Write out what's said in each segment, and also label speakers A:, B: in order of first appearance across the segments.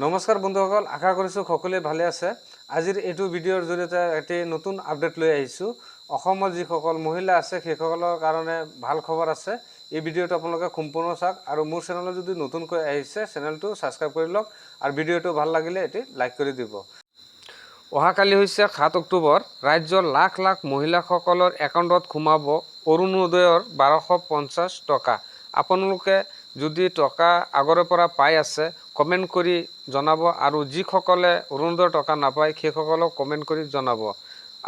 A: নমস্কাৰ বন্ধুসকল, আশা কৰিছোঁ সকলোৱে ভালে আছে। আজিৰ এইটো ভিডিঅ'ৰ জৰিয়তে এটি নতুন আপডেট লৈ আহিছোঁ। অসমৰ যিসকল মহিলা আছে সেইসকলৰ কাৰণে ভাল খবৰ আছে। এই ভিডিঅ'টো আপোনালোকে সম্পূৰ্ণ চাওক আৰু মোৰ চেনেলত যদি নতুনকৈ আহিছে চেনেলটো ছাবস্ক্ৰাইব কৰি লওক আৰু ভিডিঅ'টো ভাল লাগিলে এটি লাইক কৰি দিব। অহাকালি হৈছে 7 অক্টোবৰ। ৰাজ্যৰ লাখ লাখ মহিলাসকলৰ একাউণ্টত সোমাব অৰুণোদয়ৰ 1250 টকা। আপোনালোকে যদি টকা আগৰে পৰা পাই আছে কমেণ্ট কৰি জনাব আৰু যিসকলে অৰুণোদয়ৰ টকা নাপায় সেইসকলক কমেণ্ট কৰি জনাব।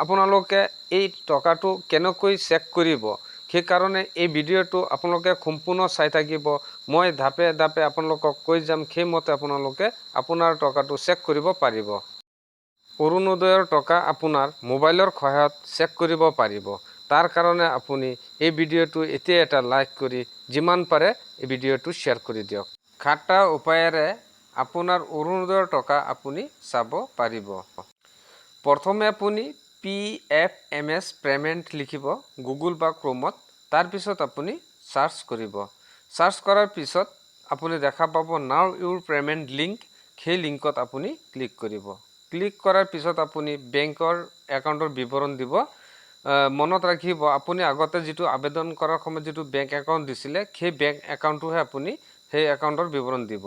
A: আপোনালোকে এই টকাটো কেনেকৈ চেক কৰিব সেইকাৰণে এই ভিডিঅ'টো আপোনালোকে সম্পূৰ্ণ চাই থাকিব। মই ধাপে ধাপে আপোনালোকক কৈ যাম, সেইমতে আপোনালোকে আপোনাৰ টকাটো চেক কৰিব পাৰিব। অৰুণোদয়ৰ টকা আপোনাৰ মোবাইলৰ সহায়ত চেক কৰিব পাৰিব। তাৰ কাৰণে আপুনি এই ভিডিঅ'টো এতিয়া এটা লাইক কৰি যিমান পাৰে এই ভিডিঅ'টো শ্বেয়াৰ কৰি দিয়ক। 7টা উপায়েৰে আপোনাৰ অৰুণোদয়ৰ টকা আপুনি চাব পাৰিব। প্ৰথমে আপুনি PFMS পেমেণ্ট লিখিব গুগল বা ক্ৰমত। তাৰপিছত আপুনি চাৰ্চ কৰিব। চাৰ্চ কৰাৰ পিছত আপুনি দেখা পাব নাও ইউৰ পেমেণ্ট লিংক। সেই লিংকত আপুনি ক্লিক কৰিব। ক্লিক কৰাৰ পিছত আপুনি বেংকৰ একাউণ্টৰ বিৱৰণ দিব। মনত ৰাখিব আপুনি আগতে যিটো আবেদন কৰাৰ সময়ত যিটো বেংক একাউণ্ট দিছিলে সেই বেংক একাউণ্টটোহে আপুনি সেই একাউণ্টৰ বিৱৰণ দিব।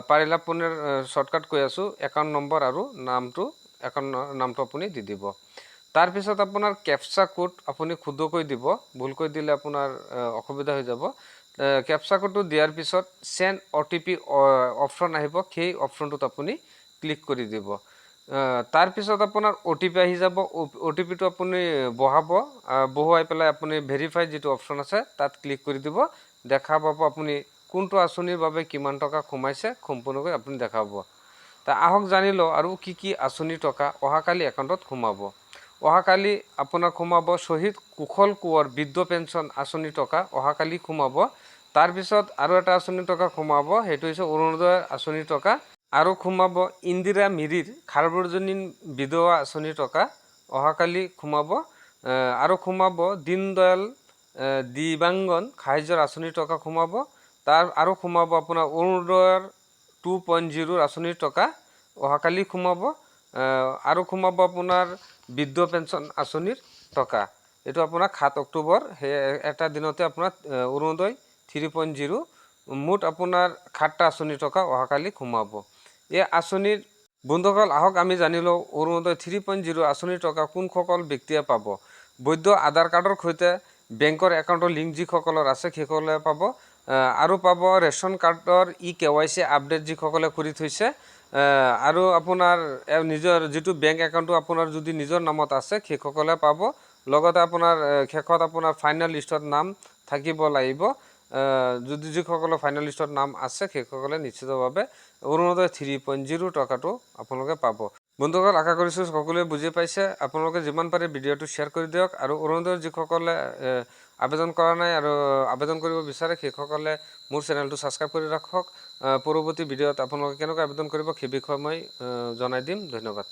A: পাৰিলে আপুনি শ্বৰ্টকাট কৈ আছোঁ, একাউণ্ট নম্বৰ আৰু একাউণ্ট নামটো আপুনি দি দিব। তাৰপিছত আপোনাৰ কেপচা কোড আপুনি শুদ্ধকৈ দিব, ভুলকৈ দিলে আপোনাৰ অসুবিধা হৈ যাব। কেপচা কোডটো দিয়াৰ পিছত চেণ্ড OTP অপশ্যন আহিব, সেই অপশ্যনটোত আপুনি ক্লিক কৰি দিব। তাৰপিছত আপোনাৰ OTP আহি যাব। OTPটো আপুনি বহুৱাই পেলাই আপুনি ভেৰিফাই যিটো অপশ্যন আছে তাত ক্লিক কৰি দিব। দেখা পাব আপুনি কোনটো আঁচনিৰ বাবে কিমান টকা সোমাইছে সম্পূৰ্ণকৈ আপুনি দেখা পাব। আহক জানি লওঁ আৰু কি আঁচনিৰ টকা অহাকালি একাউণ্টত সোমাব। অহাকালি আপোনাক সোমাব শ্বহীদ কুশল কোঁৱৰ বৃদ্ধ পেঞ্চন আঁচনিৰ টকা অহাকালি সোমাব। তাৰপিছত আৰু এটা আঁচনিৰ টকা সোমাব, সেইটো হৈছে অৰুণোদয় আঁচনিৰ টকা। আৰু সোমাব ইন্দিৰা মিৰিৰ সাৰ্বজনীন বিধৱা আঁচনিৰ টকা অহাকালি সোমাব। আৰু সোমাব দীনদয়াল দিব্যাংগন সাহায্যৰ আঁচনিৰ টকা সোমাব। আৰু সোমাব আপোনাৰ অৰুণোদয়ৰ 2.0 আঁচনিৰ টকা অহাকালি সোমাব। আৰু সোমাব আপোনাৰ বৃদ্ধ পেঞ্চন আঁচনিৰ টকা। এইটো আপোনাৰ 7 অক্টোবৰ, সেই এটা দিনতে আপোনাৰ অৰুণোদয় 3.0 মুঠ আপোনাৰ 7টা আঁচনিৰ টকা অহাকালি সোমাব। এই আঁচনিৰ বন্ধুসকল আহক আমি জানি লওঁ অৰুণোদয় 3.0 আঁচনিৰ টকা কোনসকল ব্যক্তিয়ে পাব। বৈধ আধাৰ কাৰ্ডৰ সৈতে বেংকৰ একাউণ্টৰ লিংক যিসকলৰ আছে সেইসকলে পাব। আৰু পাব ৰেচন কাৰ্ডৰ KYC আপডেট যিসকলে কৰি থৈছে। আৰু আপোনাৰ নিজৰ যিটো বেংক একাউণ্টটো আপোনাৰ যদি নিজৰ নামত আছে সেইসকলে পাব। লগতে আপোনাৰ শেষত আপোনাৰ ফাইনেল লিষ্টত নাম থাকিব লাগিব। যদি যিসকলৰ ফাইনেল লিষ্টত নাম আছে সেইসকলে নিশ্চিতভাৱে অৰুণোদয় 3.0 টকাটো আপোনালোকে পাব। বন্ধুসকল আশা কৰিছোঁ সকলোৱে বুজি পাইছে। আপোনালোকে যিমান পাৰে ভিডিঅ'টো শ্বেয়াৰ কৰি দিয়ক আৰু অৰুণোদয় যিসকলে আবেদন কৰা নাই আৰু আবেদন কৰিব বিচাৰে সেইসকলে মোৰ চেনেলটো ছাবস্ক্ৰাইব কৰি ৰাখক। পৰৱৰ্তী ভিডিঅ'ত আপোনালোকে কেনেকৈ আবেদন কৰিব সেই বিষয়ে মই জনাই দিম। ধন্যবাদ।